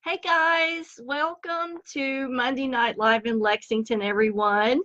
Hey guys, welcome to Monday Night Live in Lexington, everyone.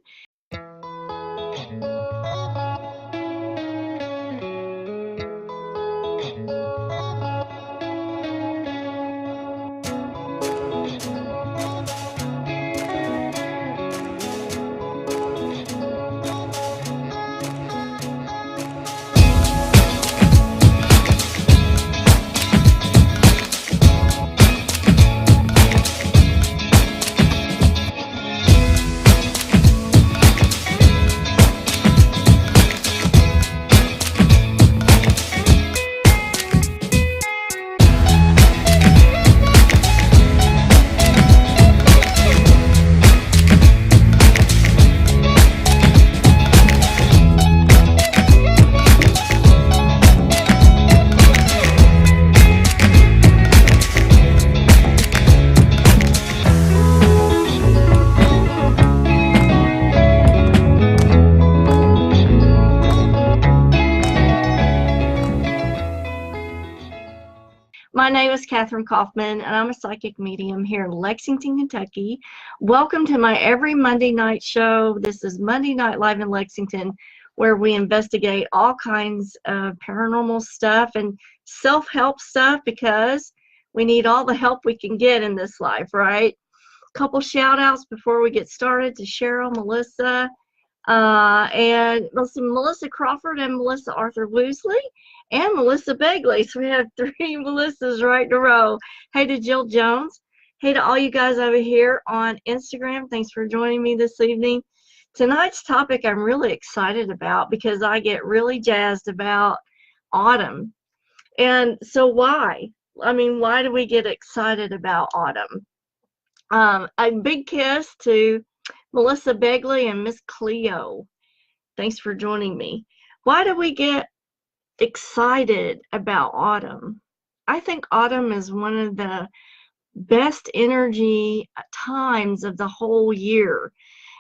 My name is Kathryn Kauffman, and I'm a psychic medium here in Lexington, Kentucky. Welcome to my every Monday night show. This is Monday Night Live in Lexington, where we investigate all kinds of paranormal stuff and self-help stuff because we need all the help we can get in this life, right? Couple shout outs before we get started to Cheryl, Melissa, and Melissa Crawford and Melissa Arthur Woosley and Melissa Begley. So we have three Melissas right in a row. Hey to Jill Jones. Hey to all you guys over here on Instagram. Thanks for joining me this evening. Tonight's topic I'm really excited about because I get really jazzed about autumn. And so why? I mean, why do we get excited about autumn? A big kiss to Melissa Begley and Miss Cleo. Thanks for joining me. Why do we get excited about autumn? I think autumn is one of the best energy times of the whole year.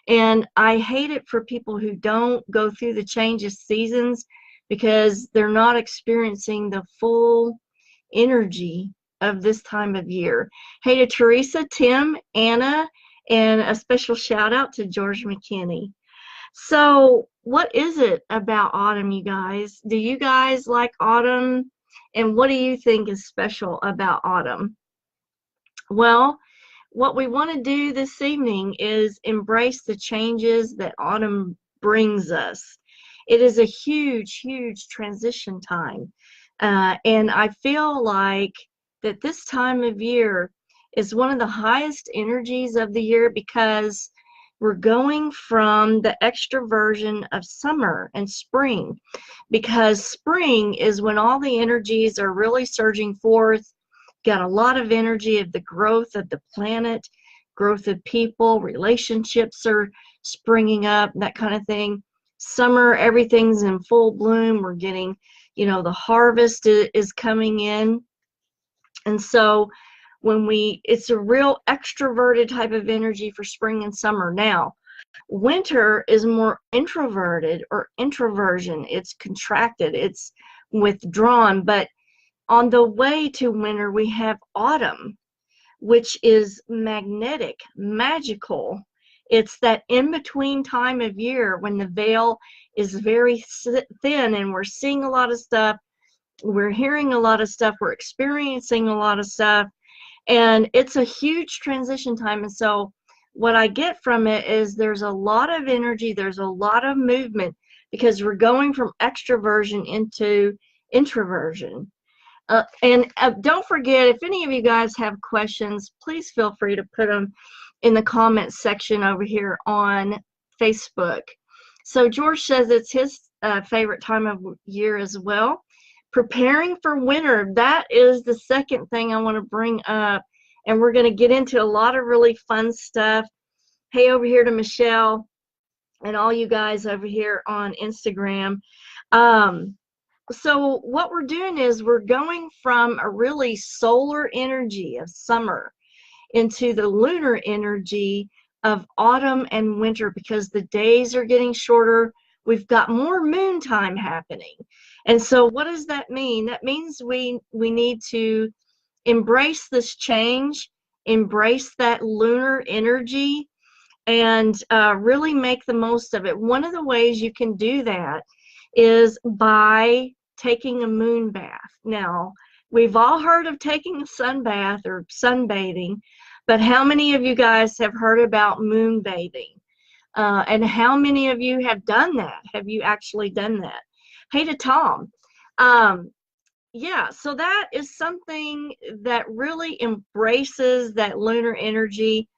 And I hate it for people who don't go through the change of seasons because they're not experiencing the full energy of this time of year. Hey to Teresa, Tim, Anna, and a special shout out to George McKinney. So what is it about autumn, you guys? Do you guys like autumn? And what do you think is special about autumn? Well, what we want to do this evening is embrace the changes that autumn brings us. It is a huge, huge transition time. And I feel like that this time of year is one of the highest energies of the year because we're going from the extroversion of summer and spring, because spring is when all the energies are really surging forth. Got a lot of energy of the growth of the planet, growth of people, relationships are springing up, that kind of thing. Summer, everything's in full bloom. We're getting, the harvest is coming in. And so it's a real extroverted type of energy for spring and summer. Now, winter is more introverted or introversion. It's contracted, it's withdrawn. But on the way to winter, we have autumn, which is magnetic, magical. It's that in-between time of year when the veil is very thin and we're seeing a lot of stuff, we're hearing a lot of stuff, we're experiencing a lot of stuff, and it's a huge transition time. And so what I get from it is there's a lot of energy, there's a lot of movement because we're going from extroversion into introversion. And don't forget, if any of you guys have questions, please feel free to put them in the comments section over here on Facebook. So George says it's his favorite time of year as well. Preparing for winter, that is the second thing I want to bring up. And we're going to get into a lot of really fun stuff. Hey, over here to Michelle and all you guys over here on Instagram. So what we're doing is we're going from a really solar energy of summer into the lunar energy of autumn and winter because the days are getting shorter. We've got more moon time happening. And so what does that mean? That means we need to embrace this change embrace that lunar energy, and really make the most of it. One of the ways you can do that is by taking a moon bath. Now, we've all heard of taking a sun bath or sunbathing, but how many of you guys have heard about moon bathing? And how many of you have done that? Have you actually done that? Hey to Tom. Yeah, so that is something that really embraces that lunar energy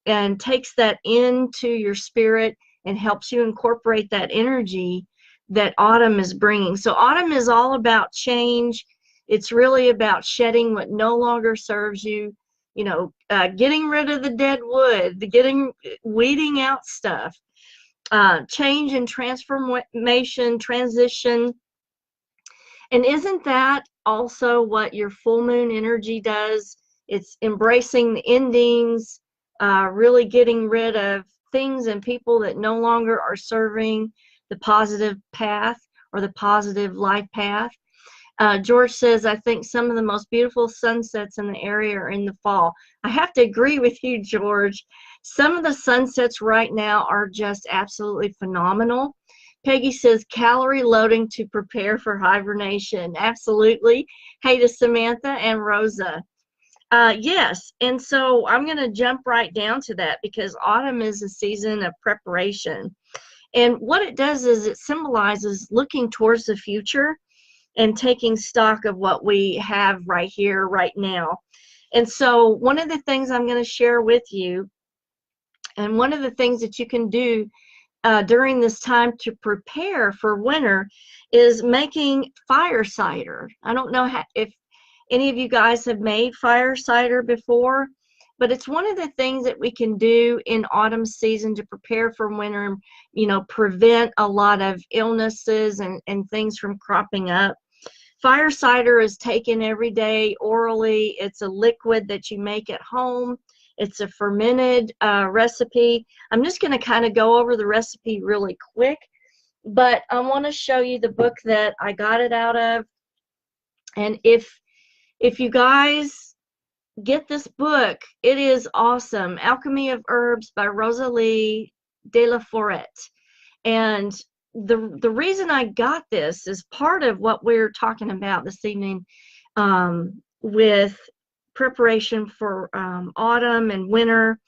and takes that into your spirit and helps you incorporate that energy that autumn is bringing. So autumn is all about change. It's really about shedding what no longer serves you, you know, getting rid of the dead wood, weeding out stuff, change and transformation, transition. And isn't that also what your full moon energy does? It's embracing the endings, really getting rid of things and people that no longer are serving the positive path or the positive life path. George says, I think some of the most beautiful sunsets in the area are in the fall. I have to agree with you, George. Some of the sunsets right now are just absolutely phenomenal. Peggy says, calorie loading to prepare for hibernation. Absolutely. Hey to Samantha and Rosa. Yes, and so I'm going to jump right down to that because autumn is a season of preparation. And what it does is it symbolizes looking towards the future and taking stock of what we have right here, right now. And so one of the things I'm going to share with you, and one of the things that you can do during this time to prepare for winter, is making fire cider. I don't know if any of you guys have made fire cider before, but it's one of the things that we can do in autumn season to prepare for winter, you know, prevent a lot of illnesses and things from cropping up. Fire cider is taken every day orally. It's a liquid that you make at home. It's a fermented recipe. I'm just going to kind of go over the recipe really quick, but I want to show you the book that I got it out of. And if you guys get this book, it is awesome. Alchemy of Herbs by Rosalie de la Forêt. And the reason I got this is part of what we're talking about this evening with preparation for autumn and winter.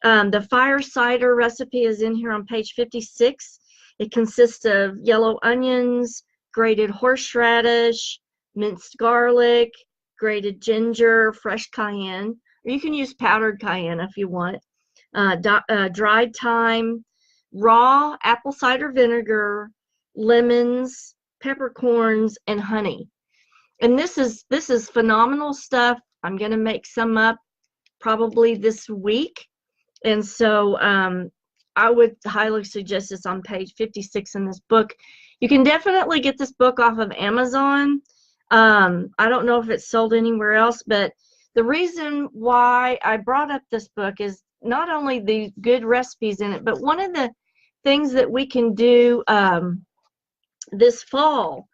The fire cider recipe is in here on page 56. It consists of yellow onions, grated horseradish, minced garlic, grated ginger, fresh cayenne, or you can use powdered cayenne if you want, dried thyme, raw apple cider vinegar, lemons, peppercorns, and honey. And this is phenomenal stuff. I'm going to make some up probably this week. And so I would highly suggest this on page 56 in this book. You can definitely get this book off of Amazon. I don't know if it's sold anywhere else, but the reason why I brought up this book is not only the good recipes in it, but one of the things that we can do this fall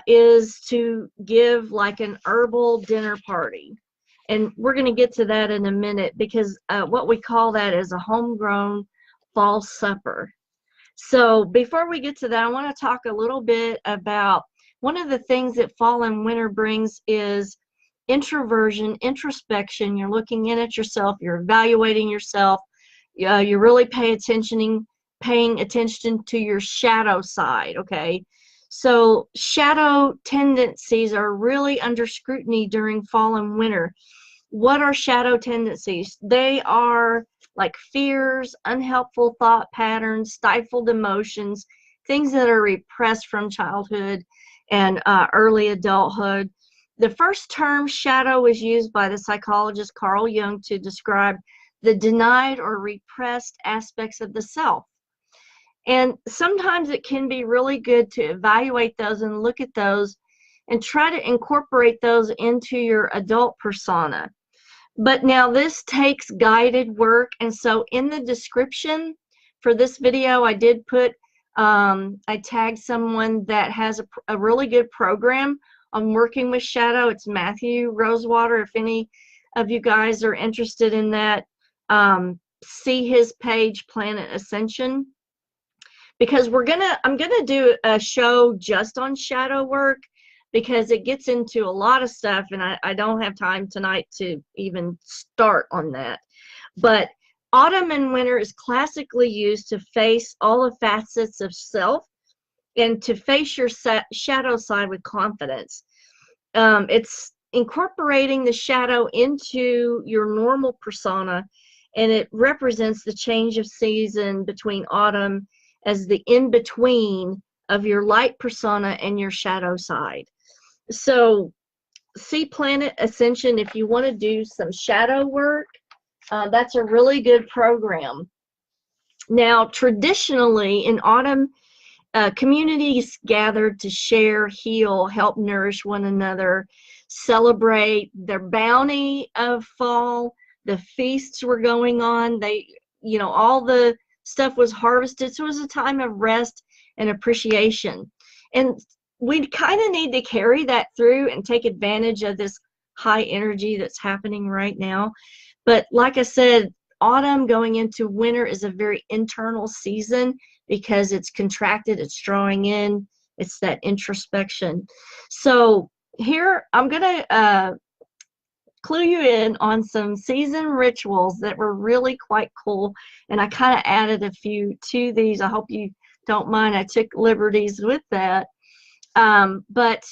is to give like an herbal dinner party. And we're going to get to that in a minute because what we call that is a homegrown fall supper. So before we get to that, I want to talk a little bit about one of the things that fall and winter brings is introversion, introspection. You're looking in at yourself, you're evaluating yourself, you're really paying attention to your shadow side, okay? So shadow tendencies are really under scrutiny during fall and winter. What are shadow tendencies? They are like fears, unhelpful thought patterns, stifled emotions, things that are repressed from childhood and early adulthood. The first term shadow was used by the psychologist Carl Jung to describe the denied or repressed aspects of the self. And sometimes it can be really good to evaluate those and look at those and try to incorporate those into your adult persona. But now this takes guided work, and so in the description for this video, I did put, I tagged someone that has a really good program on working with shadow. It's Matthew Rosewater. If any of you guys are interested in that, see his page, Planet Ascension, because I'm gonna do a show just on shadow work, because it gets into a lot of stuff, and I don't have time tonight to even start on that. But autumn and winter is classically used to face all the facets of self and to face your shadow side with confidence. It's incorporating the shadow into your normal persona, and it represents the change of season between autumn as the in-between of your light persona and your shadow side. So see Planet Ascension if you want to do some shadow work. That's a really good program. Now, traditionally in autumn, communities gathered to share, heal, help nourish one another, celebrate their bounty of fall. The feasts were going on. All the stuff was harvested. So it was a time of rest and appreciation. And we kind of need to carry that through and take advantage of this high energy that's happening right now. But like I said, autumn going into winter is a very internal season because it's contracted, it's drawing in, it's that introspection. So here I'm going to clue you in on some season rituals that were really quite cool, and I kind of added a few to these. I hope you don't mind. I took liberties with that. But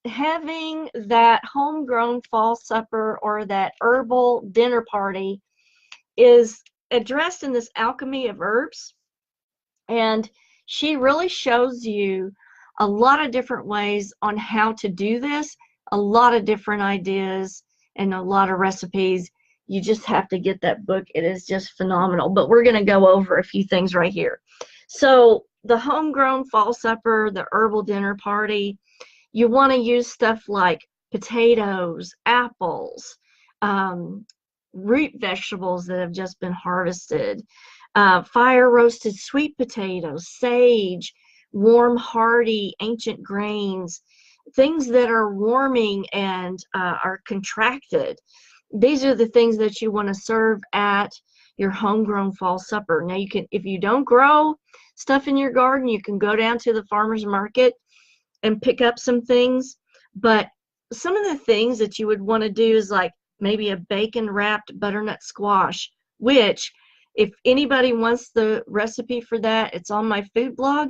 having that homegrown fall supper or that herbal dinner party is addressed in this alchemy of herbs, and she really shows you a lot of different ways on how to do this, a lot of different ideas and a lot of recipes. You just have to get that book. It is just phenomenal. But we're going to go over a few things right here. So the homegrown fall supper, the herbal dinner party, you want to use stuff like potatoes, apples, root vegetables that have just been harvested, fire roasted sweet potatoes, sage, warm, hearty, ancient grains, things that are warming and are contracted. These are the things that you want to serve at your homegrown fall supper. Now, you can, if you don't grow stuff in your garden, you can go down to the farmer's market and pick up some things. But some of the things that you would want to do is like maybe a bacon wrapped butternut squash, which if anybody wants the recipe for that, it's on my food blog,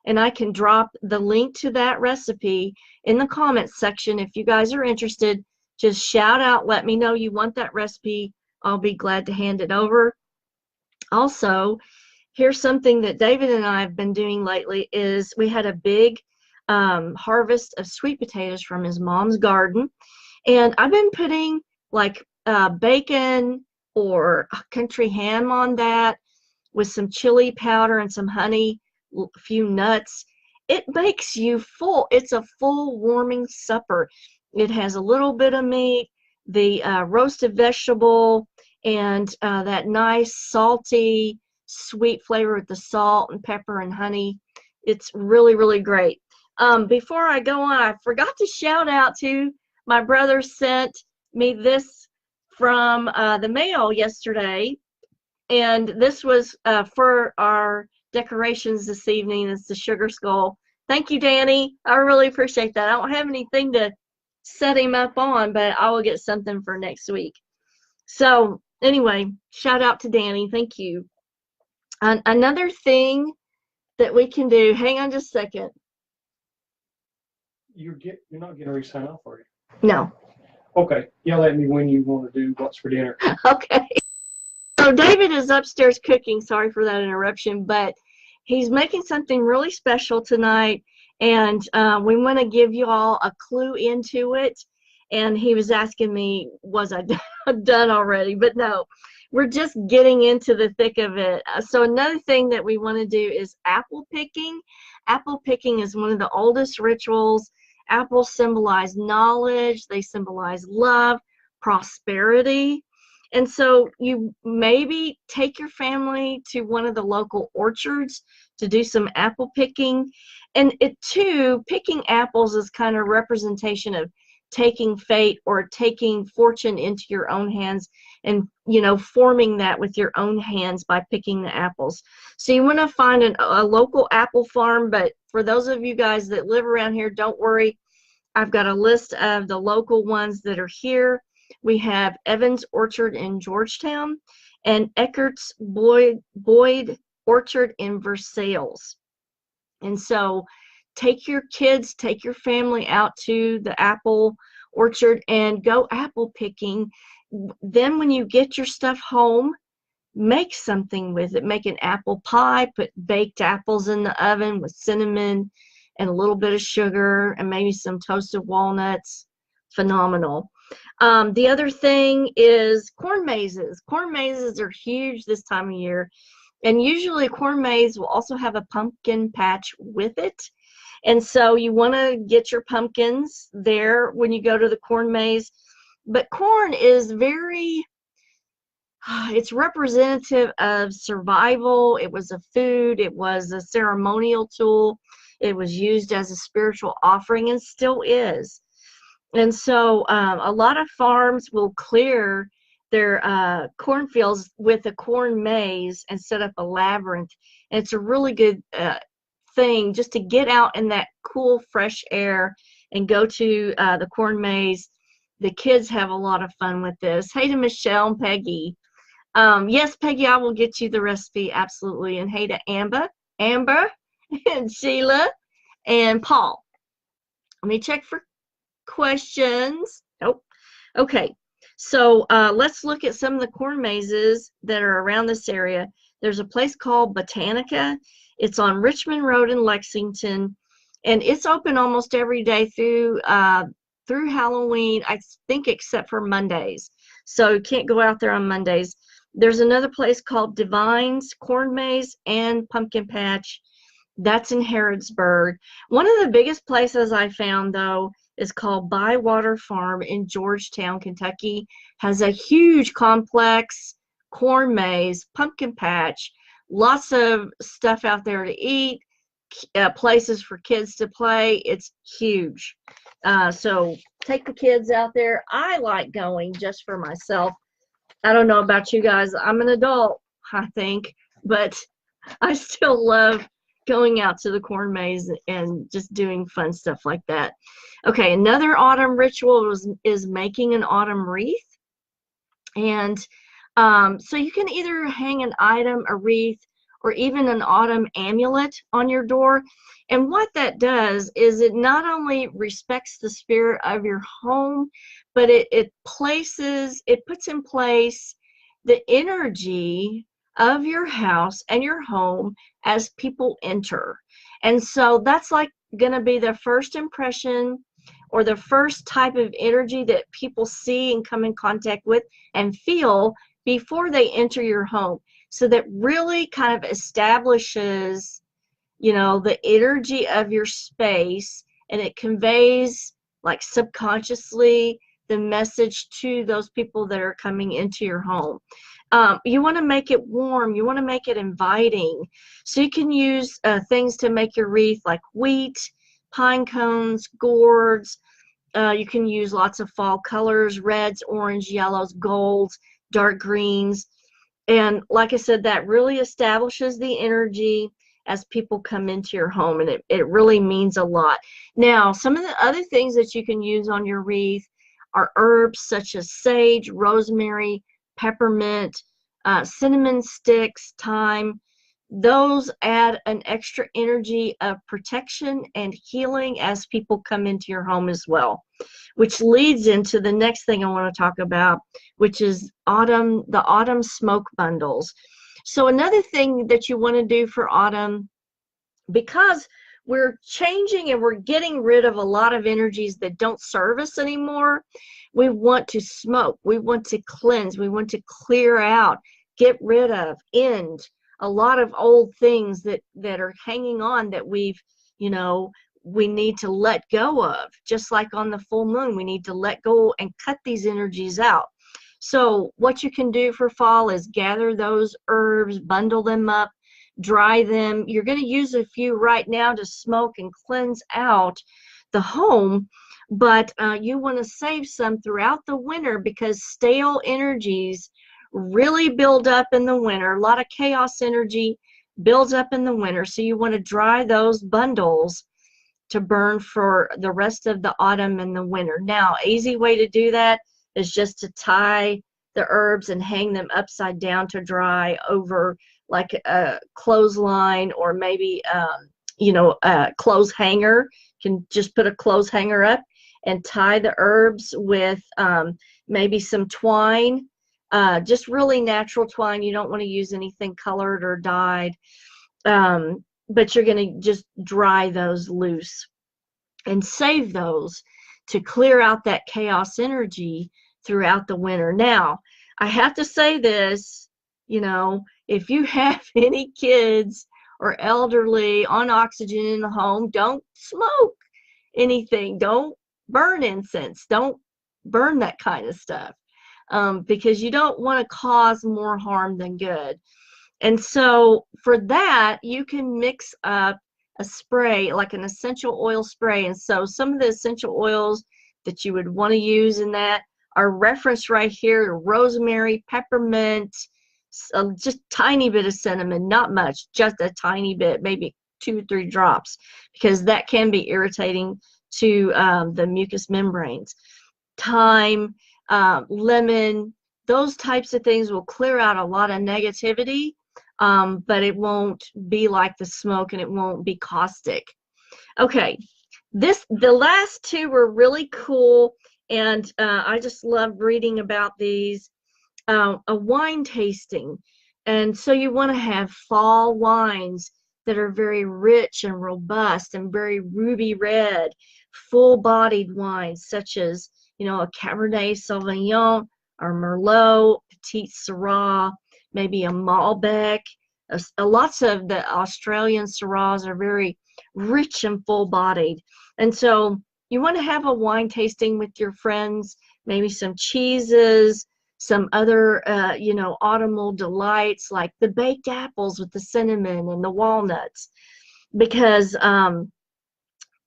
and I can drop the link to that recipe in the comments section. If you guys are interested, just shout out, let me know you want that recipe. I'll be glad to hand it over. Also, here's something that David and I have been doing lately is we had a big harvest of sweet potatoes from his mom's garden, and I've been putting like bacon or country ham on that with some chili powder and some honey, a few nuts. It makes you full. It's a full warming supper. It has a little bit of meat, the roasted vegetable, and that nice salty sweet flavor with the salt and pepper and honey. It's really, really great. Before I go on, I forgot to shout out to my brother sent me this from the mail yesterday, and this was for our decorations this evening. It's the sugar skull. Thank you, Danny. I really appreciate that. I don't have anything to set him up on, but I will get something for next week. So anyway, shout out to Danny. Thank you. Another thing that we can do, hang on just a second. You're not getting ready to sign off, are you? No. Okay. Yell at me when you want to do what's for dinner. Okay. So David is upstairs cooking. Sorry for that interruption, but he's making something really special tonight, and we want to give you all a clue into it. And he was asking me, was I done already? But no, we're just getting into the thick of it. So another thing that we want to do is apple picking. Apple picking is one of the oldest rituals. Apples symbolize knowledge. They symbolize love, prosperity. And so you maybe take your family to one of the local orchards to do some apple picking. And it too, picking apples is kind of representation of taking fate or taking fortune into your own hands and, you know, forming that with your own hands by picking the apples. So you want to find a local apple farm, but for those of you guys that live around here, don't worry. I've got a list of the local ones that are here. We have Evans Orchard in Georgetown and Eckert's Boyd Orchard in Versailles. And so take your kids, take your family out to the apple orchard and go apple picking. Then when you get your stuff home, make something with it. Make an apple pie, put baked apples in the oven with cinnamon and a little bit of sugar and maybe some toasted walnuts. Phenomenal. The other thing is corn mazes. Corn mazes are huge this time of year. And usually a corn maze will also have a pumpkin patch with it. And so you want to get your pumpkins there when you go to the corn maze. But corn is it's representative of survival. It was a food. It was a ceremonial tool. It was used as a spiritual offering and still is. And so a lot of farms will clear their cornfields with a corn maze and set up a labyrinth. And it's a really good thing just to get out in that cool, fresh air and go to the corn maze. The kids have a lot of fun with this. Hey to Michelle and Peggy. Yes, Peggy, I will get you the recipe, absolutely. And hey to Amber, and Sheila, and Paul. Let me check for questions. Nope. Okay. So let's look at some of the corn mazes that are around this area. There's a place called Botanica. It's on Richmond Road in Lexington, and it's open almost every day through Halloween, I think, except for Mondays. So you can't go out there on Mondays. There's another place called Divine's Corn Maze and Pumpkin Patch. That's in Harrodsburg. One of the biggest places I found, though, is called Bywater Farm in Georgetown, Kentucky. Has a huge complex corn maze, pumpkin patch, lots of stuff out there to eat, places for kids to play. It's huge. So take the kids out there. I like going just for myself. I don't know about you guys. I'm an adult, I think, but I still love going out to the corn maze and just doing fun stuff like that. Okay, another autumn ritual is making an autumn wreath. And so you can either hang an item, a wreath, or even an autumn amulet on your door. And what that does is it not only respects the spirit of your home, but it puts in place the energy of your house and your home as people enter. And so that's like going to be the first impression or the first type of energy that people see and come in contact with and feel before they enter your home. So that really kind of establishes, you know, the energy of your space, and it conveys like subconsciously the message to those people that are coming into your home. You want to make it warm. You want to make it inviting. So you can use things to make your wreath like wheat, pine cones, gourds. You can use lots of fall colors, reds, orange, yellows, golds, dark greens. And like I said, that really establishes the energy as people come into your home, and it really means a lot. Now, some of the other things that you can use on your wreath are herbs such as sage, rosemary, peppermint, cinnamon sticks, thyme. Those add an extra energy of protection and healing as people come into your home as well, which leads into the next thing I want to talk about, which is the autumn smoke bundles. So another thing that you want to do for autumn, because we're changing and we're getting rid of a lot of energies that don't serve us anymore, we want to smoke, we want to cleanse, we want to clear out, get rid of, end a lot of old things that are hanging on that we need to let go of. Just like on the full moon, we need to let go and cut these energies out. So what you can do for fall is gather those herbs, bundle them up, dry them. You're going to use a few right now to smoke and cleanse out the home. but you want to save some throughout the winter because stale energies really build up in the winter. A lot of chaos energy builds up in the winter, so you want to dry those bundles to burn for the rest of the autumn and the winter. Now, easy way to do that is just to tie the herbs and hang them upside down to dry over like a clothesline, or maybe a clothes hanger. You can just put a clothes hanger up and tie the herbs with maybe some twine, just really natural twine. You don't want to use anything colored or dyed, but you're going to just dry those loose and save those to clear out that chaos energy throughout the winter. Now, I have to say this, if you have any kids or elderly on oxygen in the home, don't smoke anything. Don't burn incense. Don't burn that kind of stuff, because you don't want to cause more harm than good. And so for that, you can mix up a spray, like an essential oil spray. And so some of the essential oils that you would want to use in that are referenced right here: rosemary, peppermint, just tiny bit of cinnamon, not much, just a tiny bit, maybe 2 or 3 drops, because that can be irritating to the mucous membranes. Thyme, lemon, those types of things will clear out a lot of negativity, but it won't be like the smoke, and it won't be caustic. Okay, the last 2 were really cool, and I just love reading about these. A wine tasting, and so you want to have fall wines that are very rich and robust and very ruby red, full-bodied wines such as a Cabernet Sauvignon or Merlot, Petit Syrah, maybe a Malbec. Lots of the Australian Syrahs are very rich and full-bodied, and so you want to have a wine tasting with your friends, maybe some cheeses, some other, autumnal delights like the baked apples with the cinnamon and the walnuts, because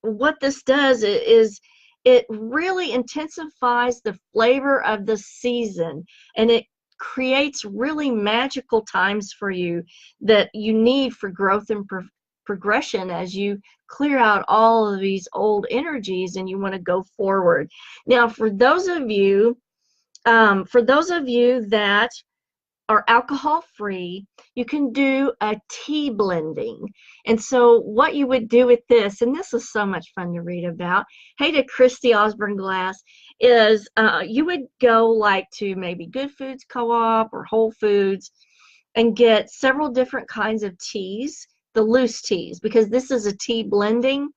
what this does is it really intensifies the flavor of the season, and it creates really magical times for you that you need for growth and progression as you clear out all of these old energies and you want to go forward. Now, for those of you that are alcohol free, you can do a tea blending. And so what you would do with this, and this is so much fun to read about, hey to Christy Osborne Glass, is you would go like to maybe Good Foods Co-op or Whole Foods and get several different kinds of teas, the loose teas, because this is a tea blending,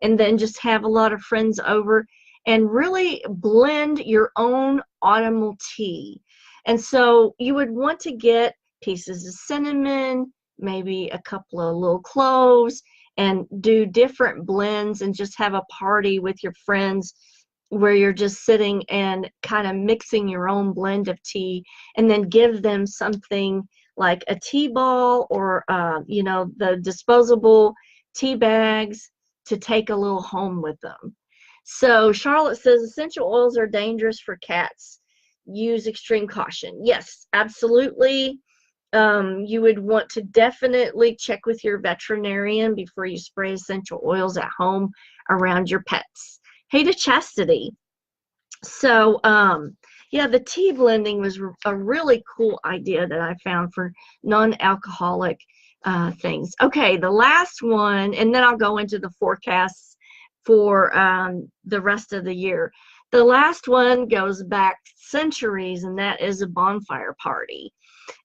and then just have a lot of friends over and really blend your own autumnal tea. And so you would want to get pieces of cinnamon, maybe a couple of little cloves, and do different blends and just have a party with your friends where you're just sitting and kind of mixing your own blend of tea, and then give them something like a tea ball or, the disposable tea bags to take a little home with them. So Charlotte says essential oils are dangerous for cats. Use extreme caution. Yes, absolutely. You would want to definitely check with your veterinarian before you spray essential oils at home around your pets. Hey to Chastity. So yeah, the tea blending was a really cool idea that I found for non-alcoholic things. Okay, the last one, and then I'll go into the forecasts for the rest of the year. The last one goes back centuries, and that is a bonfire party.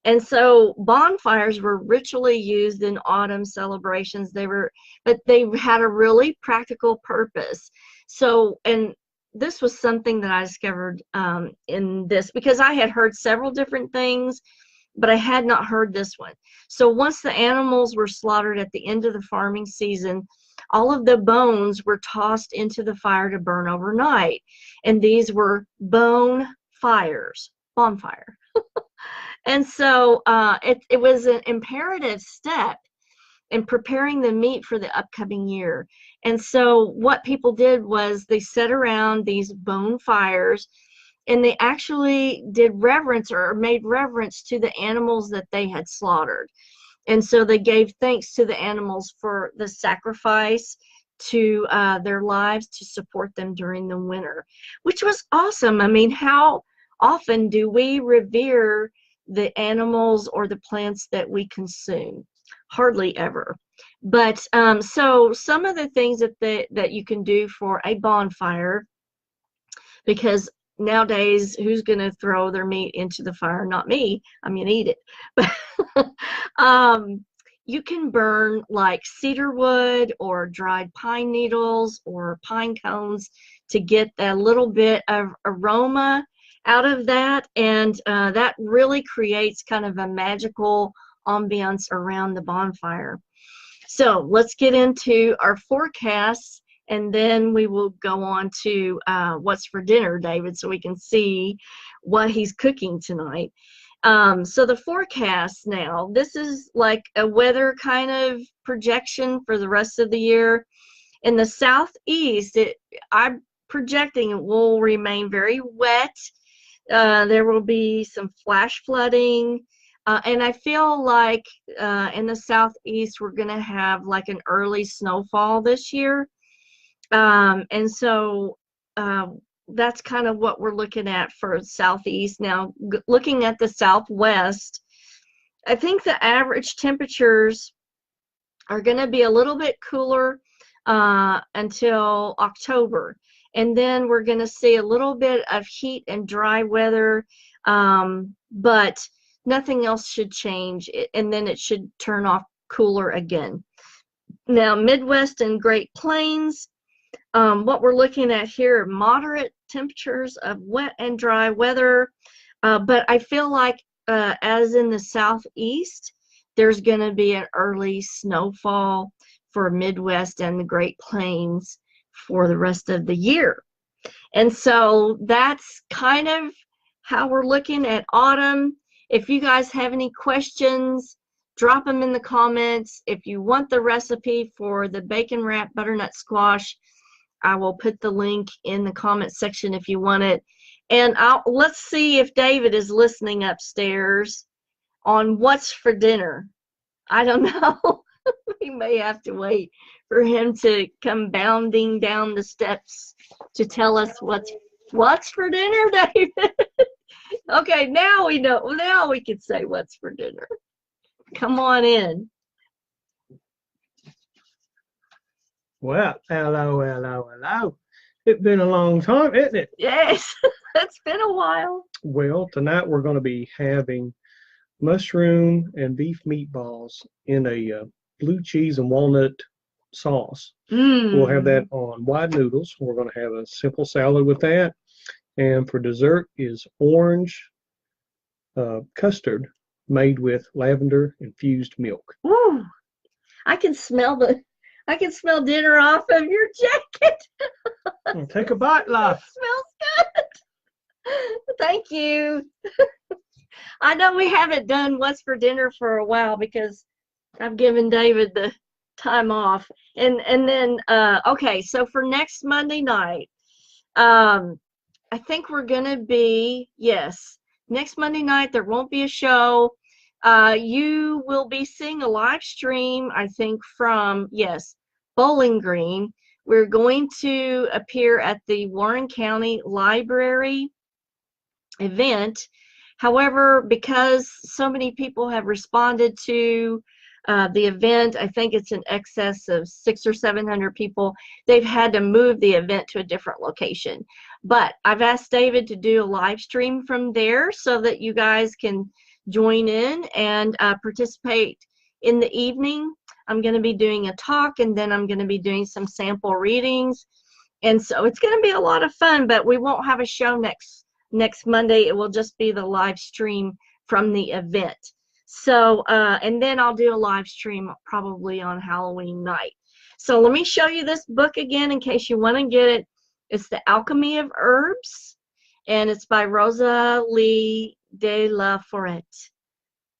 And so bonfires were ritually used in autumn celebrations. But they had a really practical purpose. So, and this was something that I discovered in this, because I had heard several different things, but I had not heard this one. So once the animals were slaughtered at the end of the farming season, all of the bones were tossed into the fire to burn overnight. And these were bone fires, bonfire. And so it was an imperative step and preparing the meat for the upcoming year. And so what people did was they set around these bone fires, and they actually did reverence or made reverence to the animals that they had slaughtered. And so they gave thanks to the animals for the sacrifice to their lives to support them during the winter, which was awesome. I mean, how often do we revere the animals or the plants that we consume? Hardly ever. But so some of the things that you can do for a bonfire, because nowadays, who's going to throw their meat into the fire? Not me. I'm going to eat it. But you can burn like cedar wood or dried pine needles or pine cones to get a little bit of aroma out of that. And that really creates kind of a magical ambiance around the bonfire. So let's get into our forecasts, and then we will go on to what's for dinner, David, so we can see what he's cooking tonight. So the forecast now, this is like a weather kind of projection for the rest of the year. In the southeast, I'm projecting it will remain very wet. There will be some flash flooding. And I feel like in the southeast, we're going to have like an early snowfall this year. And so that's kind of what we're looking at for southeast. Now, looking at the southwest, I think the average temperatures are going to be a little bit cooler until October. And then we're going to see a little bit of heat and dry weather, but nothing else should change. And then it should turn off cooler again. Now, Midwest and Great Plains, what we're looking at here are moderate temperatures of wet and dry weather, but I feel like as in the southeast, there's going to be an early snowfall for Midwest and the Great Plains for the rest of the year. And so that's kind of how we're looking at autumn. If you guys have any questions, drop them in the comments. If you want the recipe for the bacon wrapped butternut squash, I will put the link in the comment section if you want it. And let's see if David is listening upstairs on what's for dinner. I don't know. We may have to wait for him to come bounding down the steps to tell us what's for dinner, David. Okay, now we know. Now we can say what's for dinner. Come on in. Well, hello. It's been a long time, isn't it? Yes, it's been a while. Well, tonight we're going to be having mushroom and beef meatballs in a blue cheese and walnut sauce. We'll have that on wide noodles. We're going to have a simple salad with that. And for dessert is orange custard made with lavender infused milk. Ooh, I can smell dinner off of your jacket. Take a bite, love. It smells good. Thank you. I know we haven't done what's for dinner for a while because I've given David the time off. And then okay, so for next Monday night, I think we're gonna be, yes, next Monday night there won't be a show. You will be seeing a live stream, I think, from, yes, Bowling Green. We're going to appear at the Warren County Library event. However, because so many people have responded to the event, I think it's in excess of 600 or 700 people, they've had to move the event to a different location. But I've asked David to do a live stream from there so that you guys can join in and participate in the evening. I'm going to be doing a talk, and then I'm going to be doing some sample readings. And so it's going to be a lot of fun, but we won't have a show next Monday. It will just be the live stream from the event. So, and then I'll do a live stream probably on Halloween night. So let me show you this book again in case you want to get it. It's The Alchemy of Herbs, and it's by Rosa Lee de la Forêt,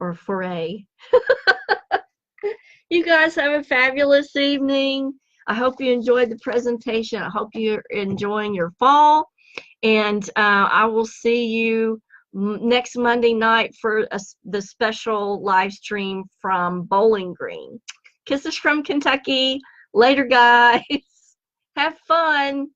or Forêt. You guys have a fabulous evening. I hope you enjoyed the presentation. I hope you're enjoying your fall. And I will see you next Monday night for the special live stream from Bowling Green. Kisses from Kentucky. Later, guys. Have fun.